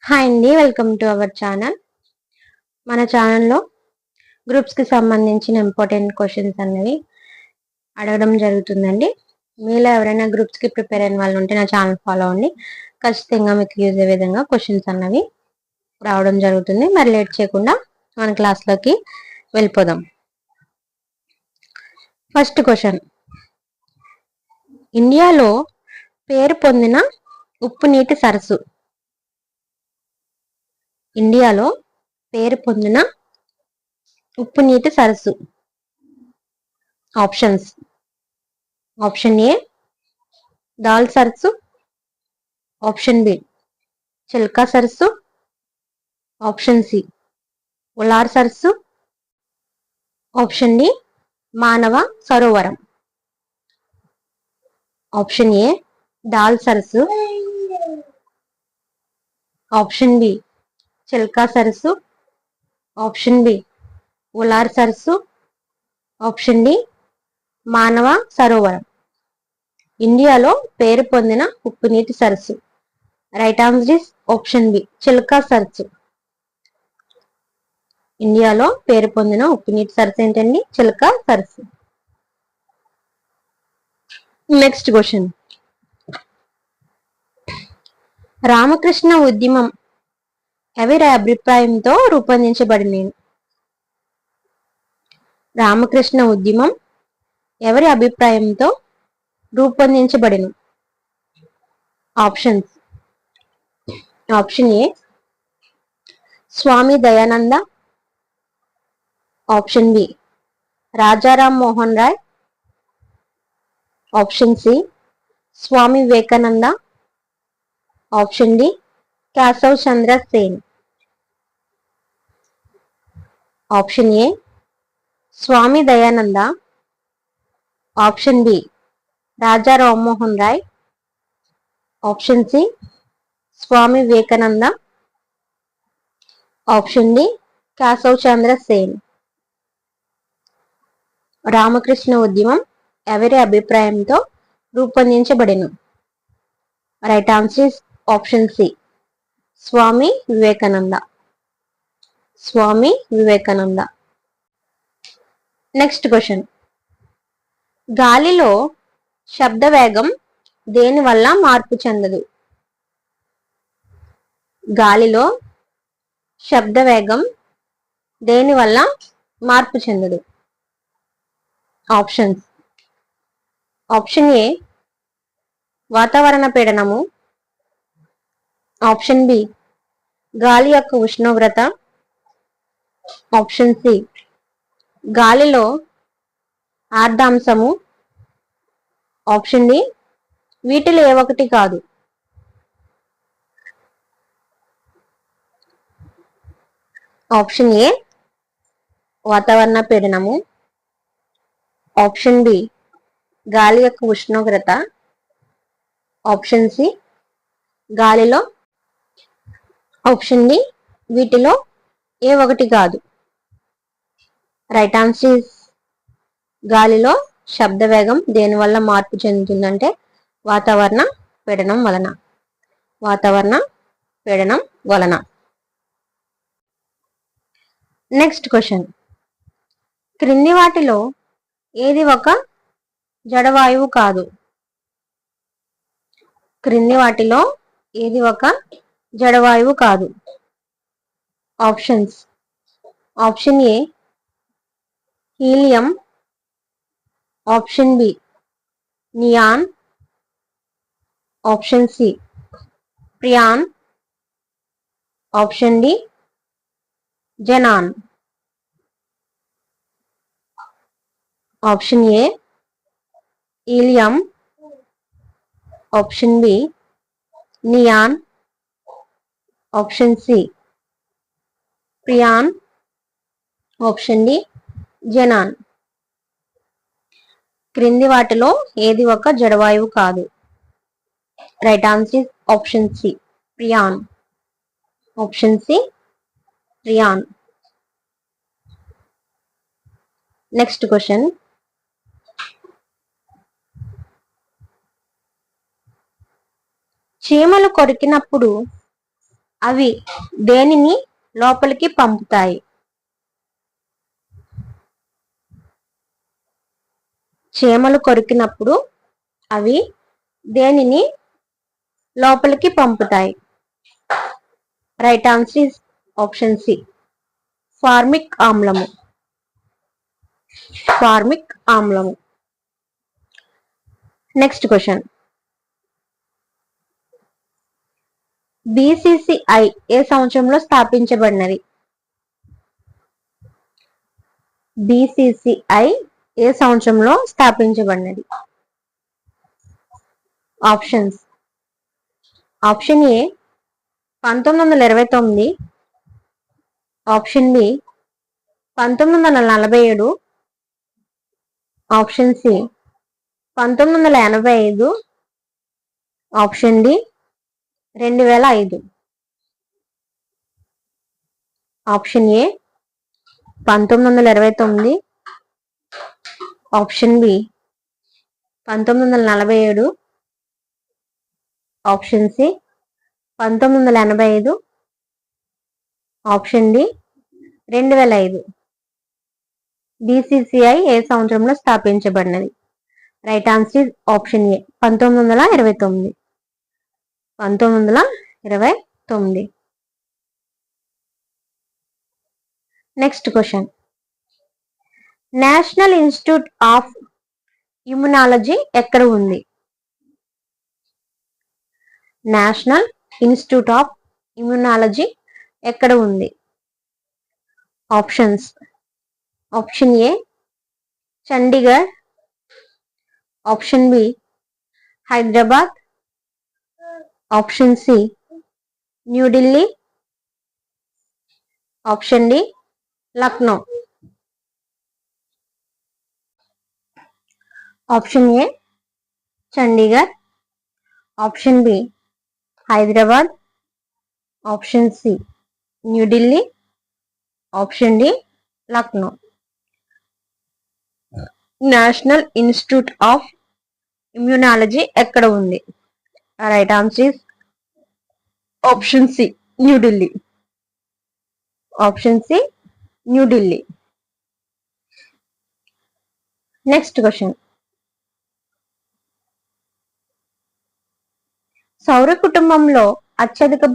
Hi అండి, welcome to our channel. మన ఛానల్లో గ్రూప్స్కి సంబంధించిన ఇంపార్టెంట్ క్వశ్చన్స్ అనేవి అడగడం జరుగుతుందండి. మీలో ఎవరైనా గ్రూప్స్కి ప్రిపేర్ అయిన వాళ్ళు ఉంటే నా ఛానల్ ఫాలో అవ్వండి. ఖచ్చితంగా మీకు యూజ్ అయ్యే విధంగా క్వశ్చన్స్ అన్నవి రావడం జరుగుతుంది. మరి లేట్ చేయకుండా మన క్లాస్లోకి వెళ్ళిపోదాం. ఫస్ట్ క్వశ్చన్, ఇండియాలో పేరు పొందిన ఉప్పు నీటి సరస్సు. ఇండియాలో పేరు పొందిన ఉప్పు నీటి సరస్సు. ఆప్షన్స్: ఆప్షన్ ఏ దాల్ సరస్సు, ఆప్షన్ బి చిల్కా సరస్సు, ఆప్షన్ సి ఉలార్ సరస్సు, ఆప్షన్ డి మానవ సరోవరం. ఆప్షన్ ఏ దాల్ సరస్సు, ఆప్షన్ బి చిల్కా సరస్సు, ఆప్షన్ బి ఉలార్ సరస్సు, ఆప్షన్ డి మానవ సరోవరం. ఇండియాలో పేరు పొందిన ఉప్పు నీటి సరస్సు. Right answer is option B Chilka సరస్సు. ఇండియాలో పేరు పొందిన ఉప్పు నీటి సరస్సు ఏంటండి? చిల్కా సరస్సు. నెక్స్ట్ క్వశ్చన్, రామకృష్ణ ఉద్యమం ఎవరి అభిప్రాయంతో రూపొందించబడింది? రామకృష్ణ ఉద్యమం ఎవరి అభిప్రాయంతో రూపొందించబడిన? Options: option A Swami Dayananda, option B Rajaram Mohan Roy, option C Swami Vivekananda, option D Keshav Chandra Sen. Option A Swami Dayananda, option B Raja Rammohan Roy, option C Swami Vivekananda, option D Keshav Chandra Sen. Ramakrishna ఉద్యమం ఎవరి అభిప్రాయంతో రూపొందించబడిన? Right answer is option C Swami Vivekananda. Swami Vivekananda. Next question, గాలిలో శబ్ద వేగం దేని వల్ల మార్పు చెందదు? గాలిలో శబ్ద వేగం దేని వల్ల మార్పు చెందదు? ఆప్షన్స్: ఆప్షన్ ఏ వాతావరణ పీడనము, ఆప్షన్ బి గాలి యొక్క ఉష్ణోగ్రత, ఆప్షన్ సి గాలిలో ఆర్ద్రాంశము, ఆప్షన్ డి వీటిలో ఏ ఒకటి కాదు. ఆప్షన్ ఏ వాతావరణ పీడనము, ఆప్షన్ బి గాలి యొక్క ఉష్ణోగ్రత, ఆప్షన్ సి గాలిలో, ఆప్షన్ డి వీటిలో ఏ ఒకటి కాదు. రైట్ ఆన్సర్ ఇస్ గాలిలో శబ్ద వేగం దేని వల్ల మార్పు చెందుతుందంటే వాతావరణ పీడనం వలన. వాతావరణ పీడనం వలన. నెక్స్ట్ క్వశ్చన్, క్రింది వాటిలో ఏది ఒక జడవాయువు కాదు? క్రింది వాటిలో ఏది ఒక జడవాయువు కాదు? Options: option A helium, option B neon, option C prion, option D xenon. Option A helium, option B neon, option C prion, option D xenon. క్రింది వాటిలో ఏది ఒక జడవాయువు కాదు? Right answer is option C prion. Option C prion. Next question, చీమలు కొరికినప్పుడు అవి దేనిని లోపలికి పంపుతాయి? చీమలు కొరికినప్పుడు అవి దేనిని లోపలికి పంపుతాయి? Right answer is option C, formic ఆమ్లము. ఫార్మిక్ ఆమ్లము. Next question. బీసీసీఐ ఏ సంవత్సరంలో స్థాపించబడినది? బీసీసీఐ ఏ సంవత్సరంలో స్థాపించబడినది? Options. Option A 1929, option B 1947, option C 1985, option D 2005. Option A 1929, option B 1947, option C 1985, option D 2005. BCCI ఏ సంవత్సరంలో స్థాపించబడినది? Right answer is option A 1929. 1929. Next question. National institute of immunology ఎక్కడ ఉంది? నేషనల్ ఇన్స్టిట్యూట్ ఆఫ్ ఇమ్యునాలజీ ఎక్కడ ఉంది? Options. Option A Chandigarh, option B Hyderabad, option C New Delhi, option D Lucknow. Option A Chandigarh, option B Hyderabad, option C New Delhi, option D Lucknow. National institute of immunology ఎక్కడ ఉంది? Right answer is option C New Delhi. Option C New Delhi. Next question. సౌర కుటుంబంలో అత్యధిక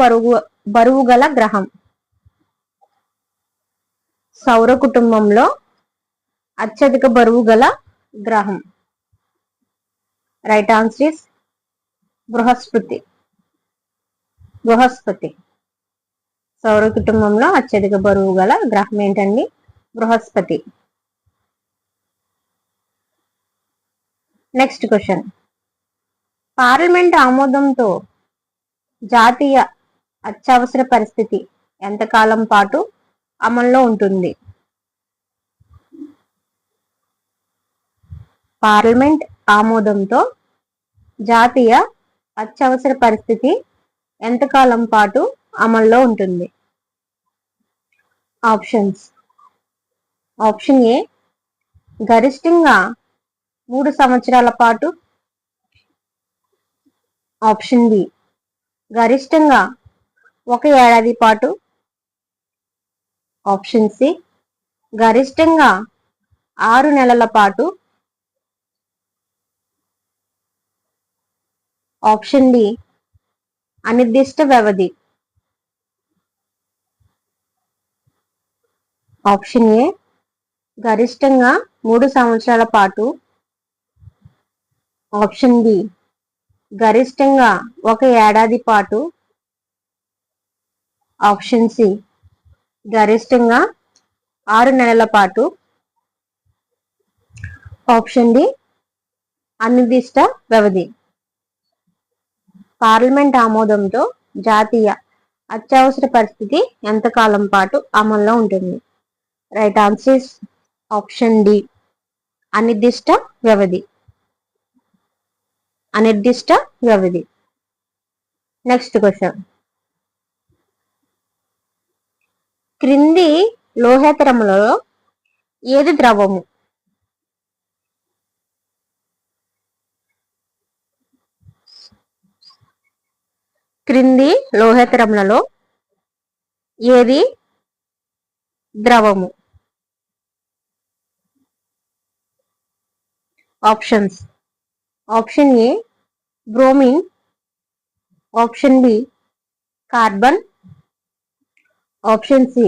బరువు గల గ్రహం? సౌర కుటుంబంలో అత్యధిక బరువు గల గ్రహం. Right answer is Brihaspati. Brihaspati. సౌర కుటుంబంలో అత్యధిక బరువు గల గ్రహం ఏంటండి? బృహస్పతి. Next question. పార్లమెంట్ ఆమోదంతో జాతీయ అత్యవసర పరిస్థితి ఎంతకాలం పాటు అమల్లో ఉంటుంది? పార్లమెంట్ ఆమోదంతో జాతీయ అత్యవసర పరిస్థితి ఎంతకాలం పాటు అమల్లో ఉంటుంది? ఆప్షన్స్. ఆప్షన్ ఏ గరిష్టంగా 3 సంవత్సరాల పాటు, ఆప్షన్ బి గరిష్టంగా 1 ఏడాది పాటు, ఆప్షన్ సి గరిష్టంగా 6 నెలల పాటు, ఆప్షన్ డి అనిర్దిష్ట వ్యవధి. ఆప్షన్ ఏ గరిష్టంగా 3 సంవత్సరాల పాటు, ఆప్షన్ బి గరిష్టంగా 1 ఏడాది పాటు, ఆప్షన్ సి గరిష్టంగా 6 నెలల పాటు, ఆప్షన్ డి అనిర్దిష్ట వ్యవధి. పార్లమెంట్ ఆమోదంతో జాతీయ అత్యవసర పరిస్థితి ఎంతకాలం పాటు అమల్లో ఉంటుంది? Right answer is option D అనిర్దిష్ట వ్యవధి. అనిర్దిష్ట వ్యవధి. Next question. క్రింది లోహేతరములలో ఏది ద్రవము? క్రింది లోహేతరములలో ఏది ద్రవము? Options: option A bromine, option B carbon, option C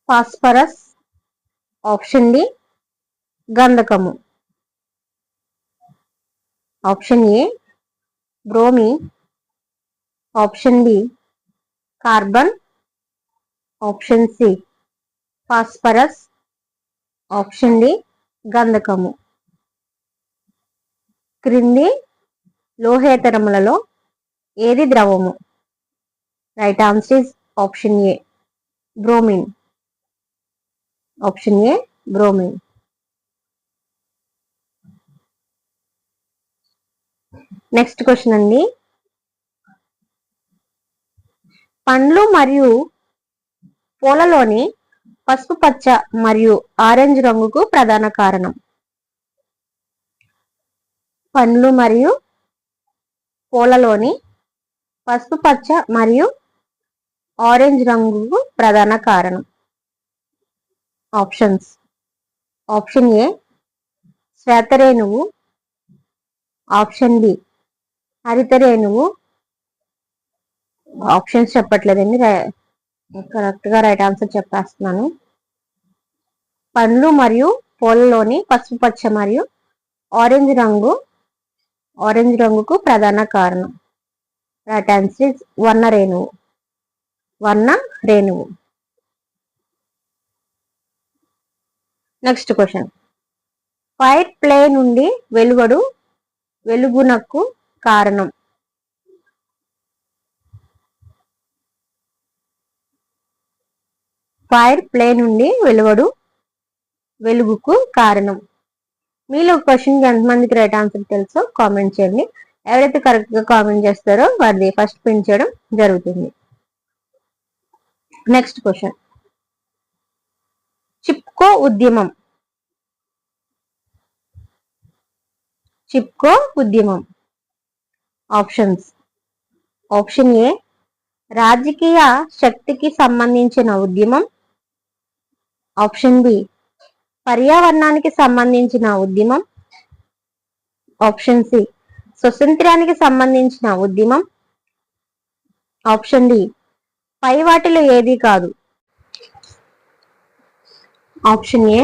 phosphorus, option D గంధకము. Option A bromine, option B carbon, option C phosphorus, option D గంధకము. క్రింది లోహేతరములలో ఏది ద్రవము? Right answer is option A bromine. Option A bromine. Next question అండి. పండ్లు మరియు పూలలోని పసుపు పచ్చ మరియు ఆరెంజ్ రంగుకు ప్రధాన కారణం? పండ్లు మరియు పూలలోని పసుపు పచ్చ మరియు ఆరెంజ్ రంగుకు ప్రధాన కారణం. ఆప్షన్స్: ఆప్షన్ ఏ శ్వేతరేణువు, ఆప్షన్ బి హరితరేణువు. ఆప్షన్స్ చెప్పట్లేదండి, కరెక్ట్ గా రైట్ ఆన్సర్ చెప్పేస్తున్నాను. పండ్లు మరియు పూలలోని పసుపు పచ్చ మరియు ఆరెంజ్ రంగుకు ప్రధాన కారణం. రైట్ ఆన్సర్ ఇస్ వర్ణరేణువు. Next question. ఫైర్ ప్లే నుండి వెలుగునకు కారణం? ఫైర్ ప్లే నుండి వెలుగుకు కారణం. మీలో క్వశ్చన్ ఎంతమందికి రైట్ ఆన్సర్ తెలుసో కామెంట్ చేయండి. ఎవరైతే కరెక్ట్ గా కామెంట్ చేస్తారో వారిది ఫస్ట్ పిన్ చేయడం జరుగుతుంది. Next question. చిప్కో ఉద్యమం. ఆప్షన్స్: ఆప్షన్ ఏ రాజకీయ శక్తికి సంబంధించిన ఉద్యమం, ఆప్షన్ బి పర్యావరణానికి సంబంధించిన ఉద్యమం, ఆప్షన్ సి స్వతంత్రానికి సంబంధించిన ఉద్యమం, ఆప్షన్ డి పై వాటిలో ఏది కాదు. ఆప్షన్ ఏ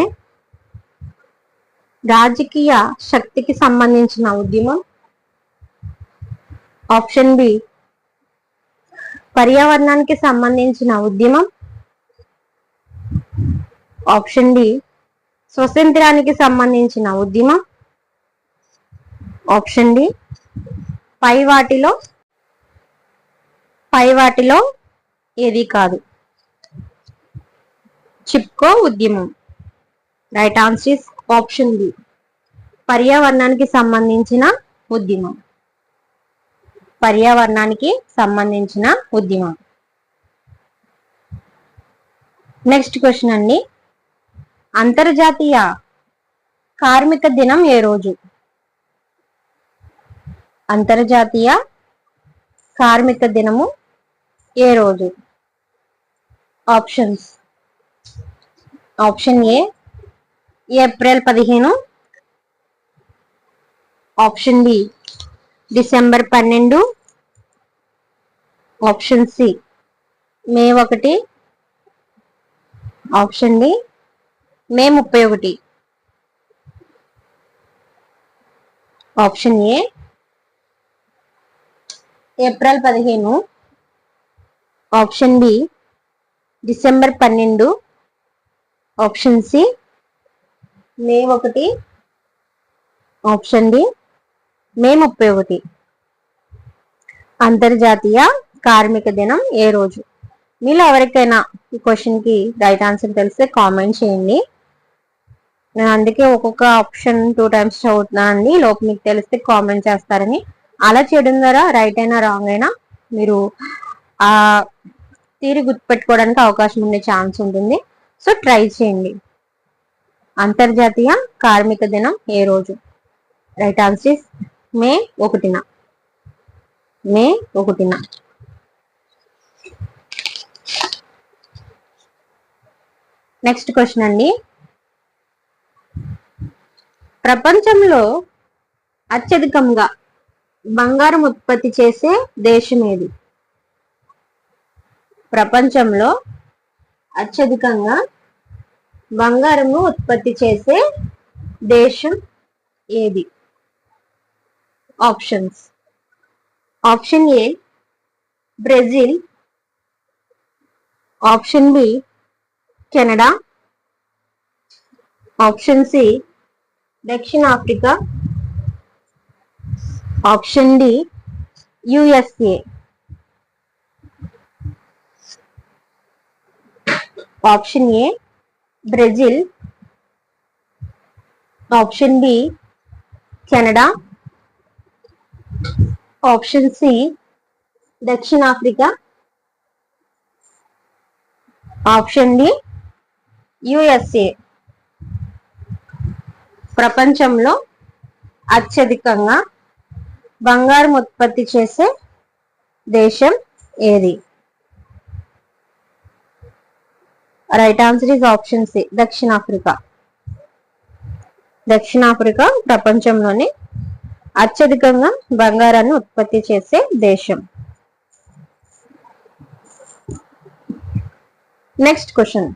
రాజకీయ శక్తికి సంబంధించిన ఉద్యమం, ఆప్షన్ బి పర్యావరణానికి సంబంధించిన ఉద్యమం, ఆప్షన్ డి స్వతంత్రానికి సంబంధించిన ఉద్యమం, ఆప్షన్ డి పై వాటిలో ఏది కాదు. చిప్కో ఉద్యమం. Right answer is option B పర్యావరణానికి సంబంధించిన ఉద్యమం. నెక్స్ట్ క్వశ్చన్ అండి. అంతర్జాతీయ కార్మిక దినం ఏ రోజు? అంతర్జాతీయ కార్మిక దినము ఏ రోజు? Options: option A April 15, option B December 12, option C May 1, option D May 31. Option A April 15, option B December 12, option C May 1, option D May 31. అంతర్జాతీయ కార్మిక దినం ఏ రోజు? మీలో ఎవరికైనా ఈ క్వశ్చన్ కి రైట్ ఆన్సర్ తెలిస్తే కామెంట్ చేయండి. నేను అందుకే ఒక్కొక్క ఆప్షన్ 2 times చదువుతున్నా అండి, లోపు మీకు తెలిస్తే కామెంట్ చేస్తారని. అలా చేయడం ద్వారా రైట్ అయినా రాంగ్ అయినా మీరు ఆ తీరి గుర్తుపెట్టుకోవడానికి అవకాశం ఉండే ఛాన్స్ ఉంటుంది. సో ట్రై చేయండి. అంతర్జాతీయ కార్మిక దినం ఏ రోజు? రైట్ ఆన్సర్ మే 1. నెక్స్ట్ క్వశ్చన్ అండి, ప్రపంచంలో అత్యధికంగా బంగారం ఉత్పత్తి చేసే దేశం ఏది? ప్రపంచంలో అత్యధికంగా బంగారము ఉత్పత్తి చేసే దేశం ఏది? Options. Option A Brazil, option B Canada, option C దక్షిణాఫ్రికా, option D USA. Option A Brazil, option B Canada, option C దక్షిణాఫ్రికా, ఆప్షన్ డి యుఎస్ఏ. ప్రపంచంలో అత్యధికంగా బంగారం ఉత్పత్తి చేసే దేశం ఏది? Right answer is option C దక్షిణాఫ్రికా. దక్షిణాఫ్రికా ప్రపంచంలోనే అత్యధికంగా బంగారాన్ని ఉత్పత్తి చేసే దేశం. నెక్స్ట్ క్వశ్చన్,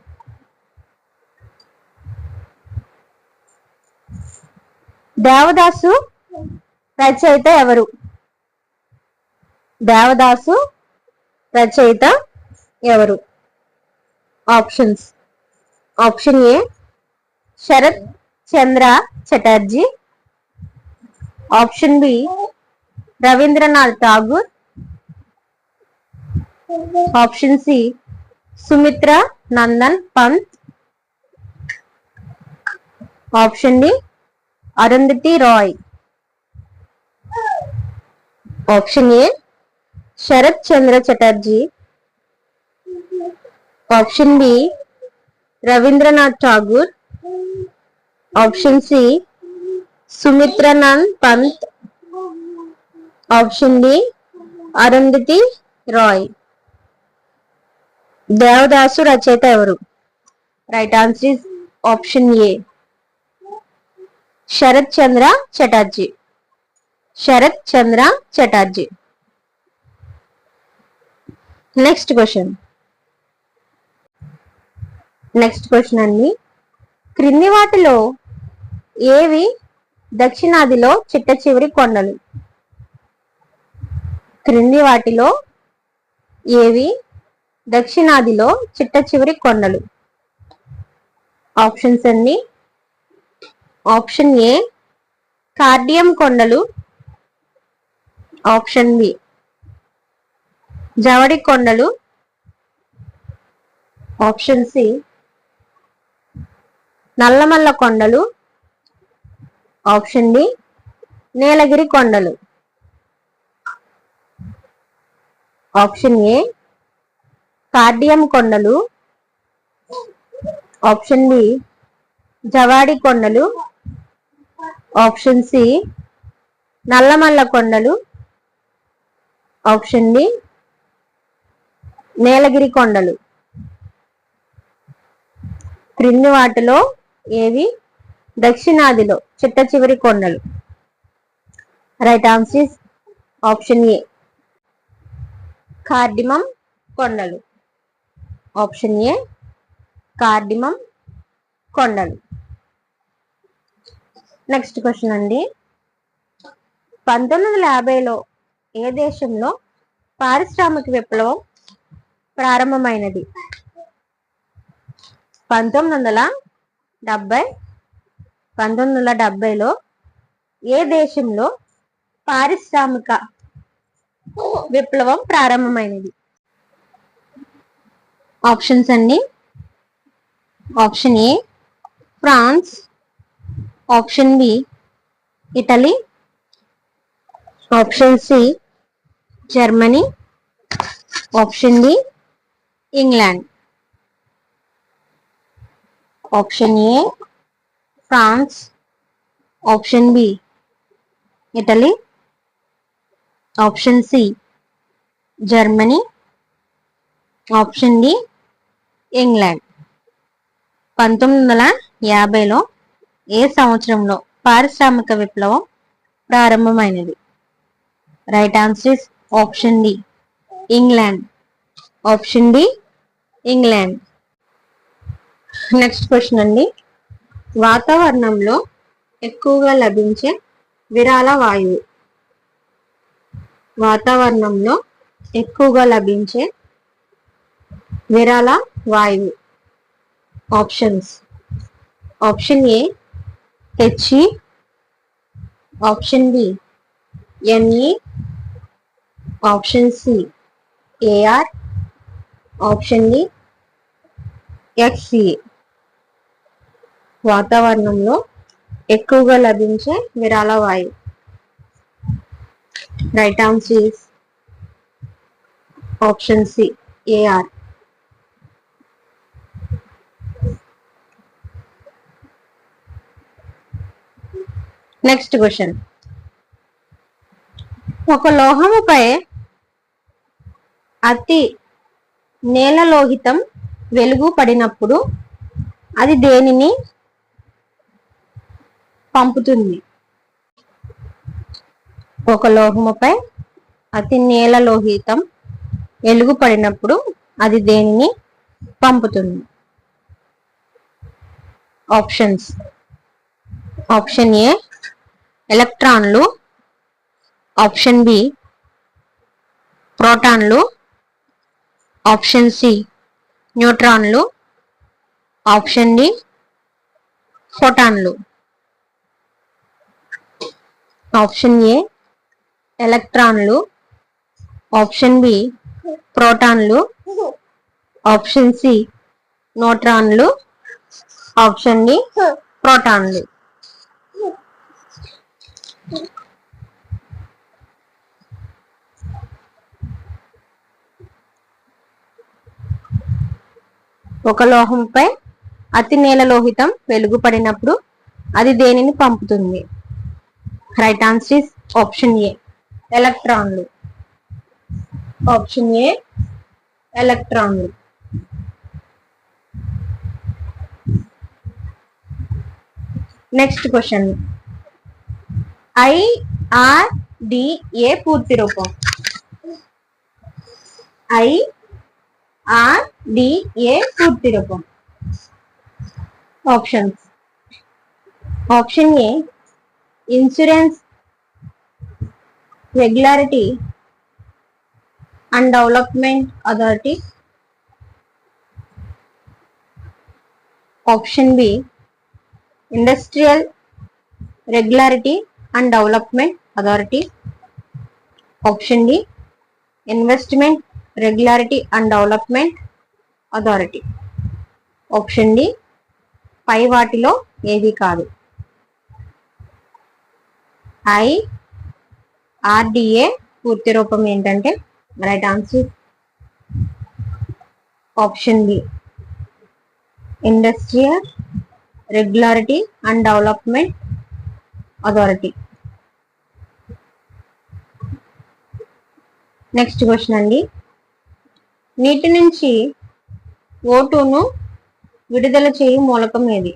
దేవదాసు రచయిత ఎవరు? దేవదాసు రచయిత ఎవరు? Options. Option A Sarat Chandra Chatterjee, option B Rabindranath Tagore, option C Sumitra Nandan Pant, option D Arundhati Roy. Option A Sarat Chandra Chatterjee, option B Rabindranath Tagore, option C Sumitranand Pant, option D Arundhati Roy. Devdas రచయిత ఎవరు? Right answer is option A Sarat Chandra Chatterjee. Sarat Chandra Chatterjee. Next question. Next question అండి, క్రింది వాటిలో ఏవి దక్షిణాదిలో చిట్ట చివరి కొండలు? క్రింది వాటిలో ఏవి దక్షిణాదిలో చిట్ట చివరి కొండలు? ఆప్షన్స్ అండి. ఆప్షన్ ఏ కార్డియం కొండలు, ఆప్షన్ బి జవడి కొండలు, ఆప్షన్ సి నల్లమల్ల కొండలు, ఆప్షన్ డి నీలగిరి కొండలు. ఆప్షన్ ఏ కార్డియం కొండలు, ఆప్షన్ బి జవాడి కొండలు, ఆప్షన్ సి నల్లమల్ల కొండలు, ఆప్షన్ డి నీలగిరి కొండలు. క్రింది వాటిలో ఏవి దక్షిణాదిలో చిట్ట చివరి కొండలు? Right answer is option A cardamom కొండలు. ఆప్షన్ ఏ కార్డిమం కొండలు. నెక్స్ట్ క్వశ్చన్ అండి, 1950లో ఏ దేశంలో పారిశ్రామిక విప్లవం ప్రారంభమైనది? 1970లో ఏ దేశంలో పారిశ్రామిక విప్లవం ప్రారంభమైనది? ఆప్షన్స్ అండి. Option A France, option B Italy, option C Germany, option D England. Option A France, option B Italy, option C Germany, option D England. 1950లో ఏ సంవత్సరంలో పారిశ్రామిక విప్లవం ప్రారంభమైనది? Right answer is option D England. Option D England. Next question అండి, వాతావరణంలో ఎక్కువగా లభించే విరాళ వాయువు. వాతావరణంలో ఎక్కువగా లభించే విరాళ వాయువు. Options. Option A H E, option B N E, option C A R, option D X E. వాతావరణంలో ఎక్కువగా లభించే విరాళ వాయువు. Right answer is option C A R. Next question, ఒక లోహముపై అతి నీలలోహితం వెలుగు పడినప్పుడు అది దేనిని పంపుతుంది? ఒక లోహముపై అతి నీలలోహితం వెలుగు పడినప్పుడు అది దేనిని పంపుతుంది? ఆప్షన్స్. ఆప్షన్ ఏ ఎలక్ట్రాన్లు, ఆప్షన్ బి ప్రోటాన్లు, ఆప్షన్ సి న్యూట్రాన్లు, ఆప్షన్ డి ఫోటాన్లు. ఆప్షన్ ఏ ఎలక్ట్రాన్లు, ఆప్షన్ బి ప్రోటాన్లు, ఆప్షన్ సి న్యూట్రాన్లు, ఆప్షన్ డి ప్రోటాన్లు. ఒక లోహంపై అతి నీలలోహితం వెలుగు పడినప్పుడు అది దేనిని పంపుతుంది? Right answer is option A ఎలక్ట్రాన్లు. ఆప్షన్ ఏ ఎలక్ట్రాన్లు. నెక్స్ట్ క్వశ్చన్, ఐఆర్డిఏ పూర్తి రూపం. ఐఆర్డిఏ పూర్తి రూపం. Options. Option A insurance regularity and development authority, option B industrial regularity and development authority, option D investment regularity and development authority, option D పై వాటిలో ఏది కాదు. ఐఆర్డిఏ పూర్తి రూపం ఏంటంటే right answer option B industrial regularity and development authority. Next question అండి, నీటి నుంచి O2ను విడుదల చేయు మూలకం ఏది?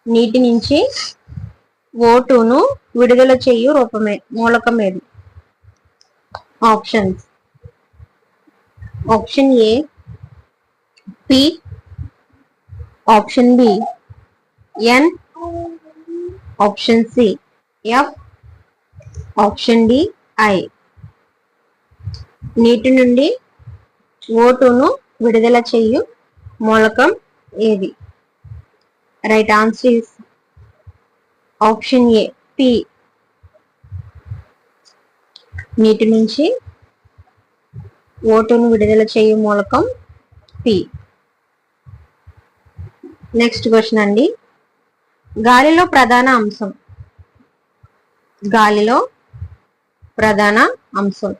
నీటి నుంచి O2ను విడుదల చేయు మూలకం ఏది? Options. Option A P, option B N, option C F, option D I. నీటి నుండి O2ను విడుదల చేయు మూలకం ఏది? Right answer is option A P. నీటి నుంచి O2ను విడుదల చేయు మూలకం పి. నెక్స్ట్ క్వశ్చన్ అండి, గాలిలో ప్రధాన అంశం. గాలిలో ప్రధాన అంశం.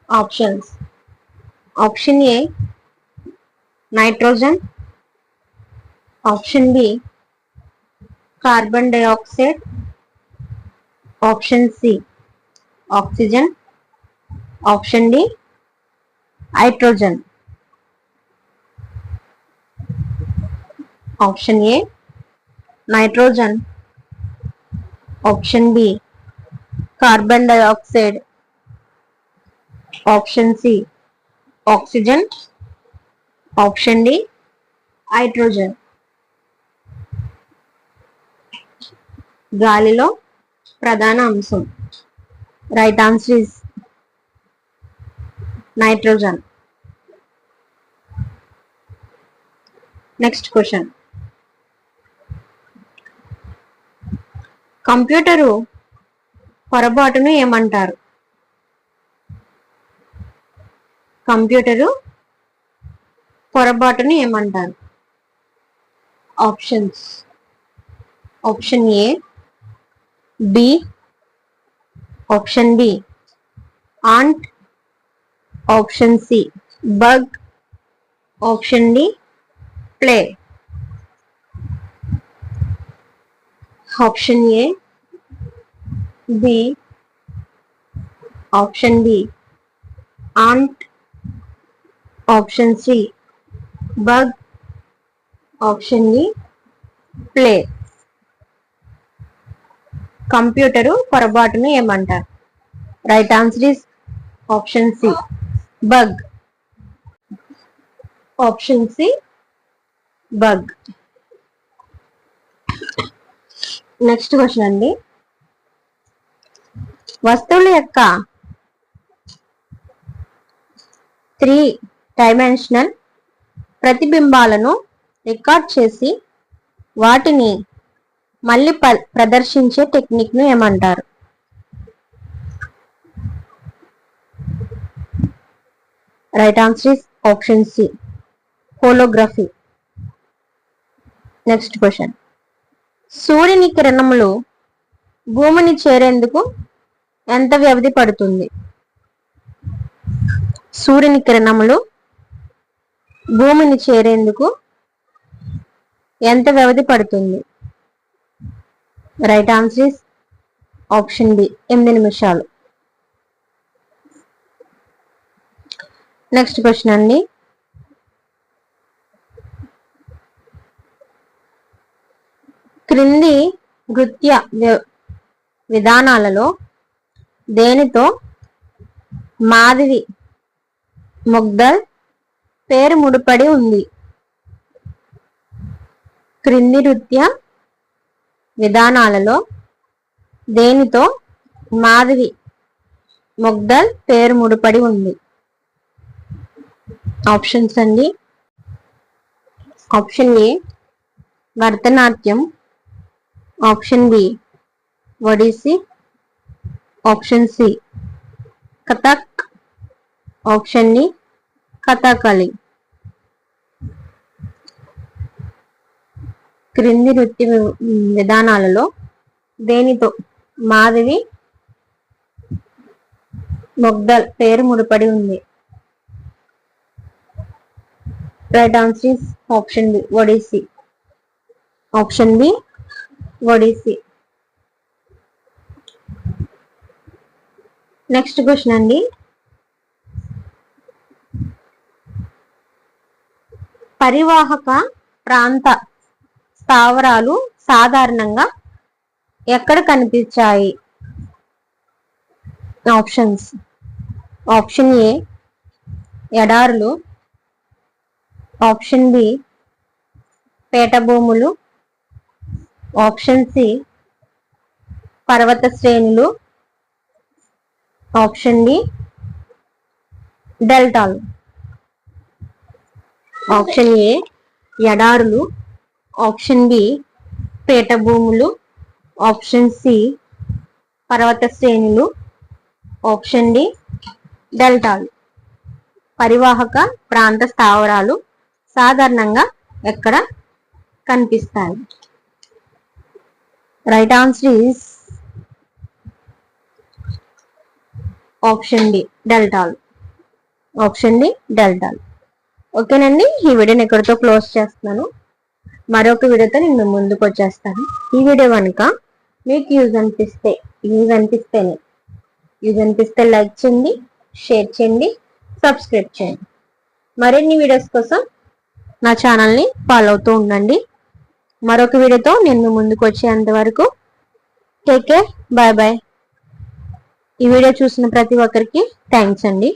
Options. Option A nitrogen, option B carbon dioxide, option C oxygen, option D hydrogen. Option A nitrogen, option B carbon dioxide, option C oxygen, option D hydrogen. గాలిలో ప్రధాన అంశం. Right answer is nitrogen. Next question. Computer పొరపాటును ఏమంటారు? Computer పొరపాటును ఏమంటారు? Options. Option A bee, option B ant, option C bug, option D play. Option A bee, option B ant, option C bug, option D play. Computer పొరపాటును ఏమంటారు? Right answer is option C bug. Option C bug. Next question అండి. వస్తువుల యొక్క 3 dimensional ప్రతిబింబాలను record చేసి వాటిని మళ్ళీ ప్రదర్శించే technique ను ఏమంటారు? Right answer is option C holography. Next question. సూర్యుని కిరణములు భూమిని చేరేందుకు ఎంత వ్యవధి పడుతుంది? సూర్యుని కిరణములు భూమిని చేరేందుకు ఎంత వ్యవధి పడుతుంది? Right answer is option B 8 నిమిషాలు. నెక్స్ట్ క్వశ్చన్ అండి. క్రింది నృత్య విధానాలలో దేనితో మాధవి ముగ్ధల్ పేరు ముడిపడి ఉంది? క్రింది నృత్య విధానాలలో దేనితో మాధవి ముగ్ధల్ పేరు ముడిపడి ఉంది? ఆప్షన్స్ అండి. Option A Bharatanatyam, option B Odissi, option C Kathak, option D Kathakali. క్రింది నృత్య విధానాలలో దేనితో మాధవి ముగ్ధల్ పేరు ముడిపడి ఉంది? Right answer is option B Odissi. Option B Odissi. Next question అండి. పరివాహక ప్రాంత స్థావరాలు సాధారణంగా ఎక్కడ కనిపించాయి? ఆప్షన్స్. ఆప్షన్ ఏ ఎడారులు, ఆప్షన్ బి పేటభూములు, ఆప్షన్ సి పర్వత శ్రేణులు, ఆప్షన్ డి డెల్టాలు. ఆప్షన్ ఏ ఎడారులు, ఆప్షన్ బి పేటభూములు, ఆప్షన్ సి పర్వత శ్రేణులు, ఆప్షన్ డి డెల్టాలు. పరివాహక ప్రాంత స్థావరాలు సాధారణంగా ఎక్కడ కనిపిస్తాయి? Right answer is option D డెల్టాలు. ఆప్షన్ డి డెల్టాలు. ఓకేనండి, ఈ వీడియోని ఎక్కడితో క్లోజ్ చేస్తున్నాను. మరొక వీడియోతో నేను ముందుకు వచ్చేస్తాను. ఈ వీడియో కనుక మీకు యూజ్ అనిపిస్తే లైక్ చేయండి, షేర్ చేయండి, సబ్స్క్రైబ్ చేయండి. మరిన్ని వీడియోస్ కోసం నా ఛానల్ని ఫాలో అవుతూ ఉండండి. మరొక వీడియోతో నేను ముందుకు వచ్చేంత వరకు టేక్ కేర్, బాయ్ బాయ్. ఈ వీడియో చూసిన ప్రతి ఒక్కరికి థ్యాంక్స్ అండి.